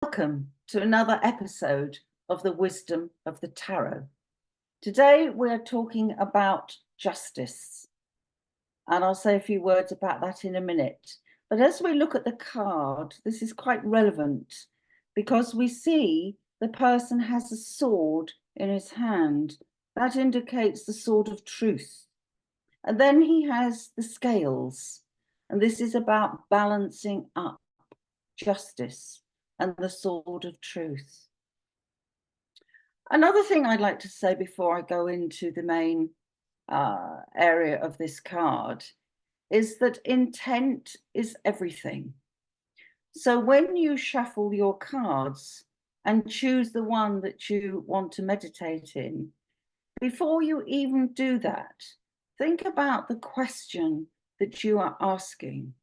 Welcome to another episode of the Wisdom of the Tarot. Today we're talking about justice, and I'll say a few words about that in a minute. But as we look at the card, this is quite relevant because we see the person has a sword in his hand. That indicates the sword of truth. And then he has the scales, and this is about balancing up justice and the sword of truth. Another thing I'd like to say before I go into the main area of this card is that intent is everything. So when you shuffle your cards and choose the one that you want to meditate in, before you even do that, think about the question that you are asking.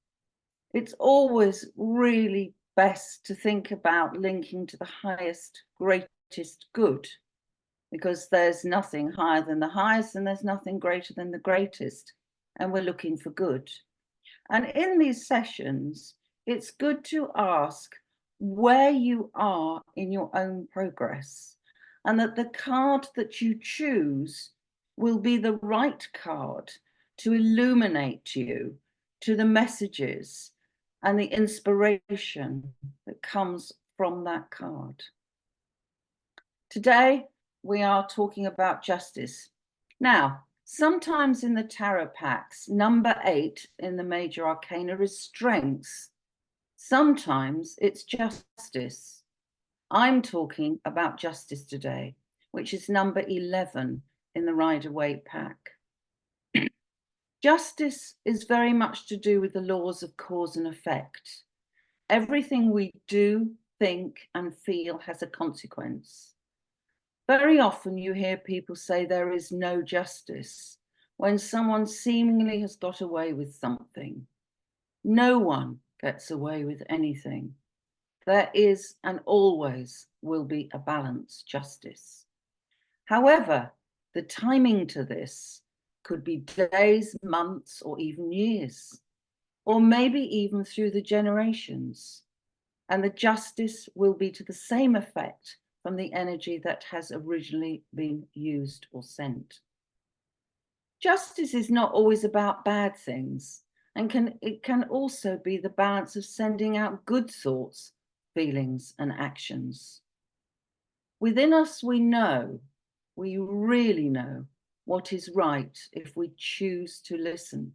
It's always really best to think about linking to the highest, greatest good, because there's nothing higher than the highest and there's nothing greater than the greatest, and we're looking for good. And in these sessions, it's good to ask where you are in your own progress, and that the card that you choose will be the right card to illuminate you to the messages and the inspiration that comes from that card. Today, we are talking about justice. Now, sometimes in the tarot packs, number 8 in the Major Arcana is strength. Sometimes it's justice. I'm talking about justice today, which is number 11 in the Rider-Waite pack. Justice is very much to do with the laws of cause and effect. Everything we do, think, and feel has a consequence. Very often you hear people say there is no justice when someone seemingly has got away with something. No one gets away with anything. There is and always will be a balanced justice. However, the timing to this could be days, months, or even years, or maybe even through the generations. And the justice will be to the same effect from the energy that has originally been used or sent. Justice is not always about bad things, and it can also be the balance of sending out good thoughts, feelings, and actions. Within us, we really know what is right if we choose to listen.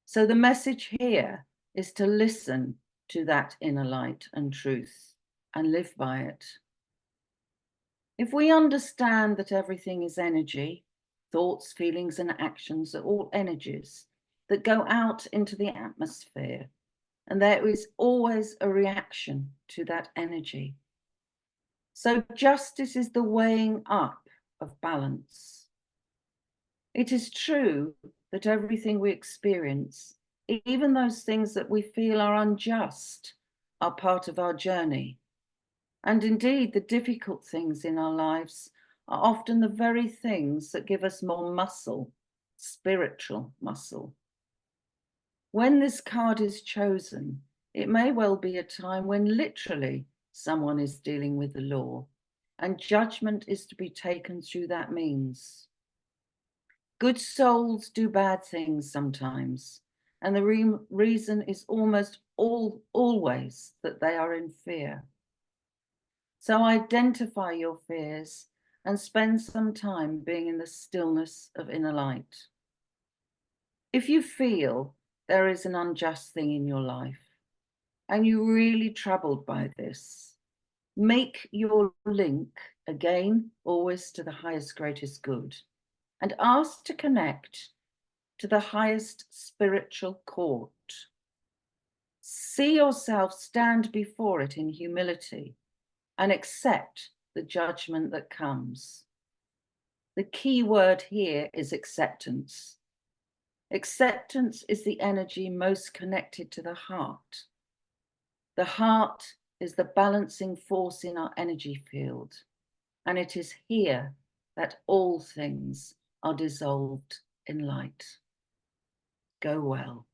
So the message here is to listen to that inner light and truth and live by it. If we understand that everything is energy, thoughts, feelings, and actions are all energies that go out into the atmosphere, and there is always a reaction to that energy. So justice is the weighing up of balance. It is true that everything we experience, even those things that we feel are unjust, are part of our journey. And indeed, the difficult things in our lives are often the very things that give us more muscle, spiritual muscle. When this card is chosen, it may well be a time when literally someone is dealing with the law, and judgment is to be taken through that means. Good souls do bad things sometimes, and the reason is almost always that they are in fear. So identify your fears and spend some time being in the stillness of inner light. If you feel there is an unjust thing in your life and you're really troubled by this, make your link, again, always to the highest, greatest good, and ask to connect to the highest spiritual court. See yourself stand before it in humility and accept the judgment that comes. The key word here is acceptance. Acceptance is the energy most connected to the heart. The heart is the balancing force in our energy field, and it is here that all things are dissolved in light. Go well.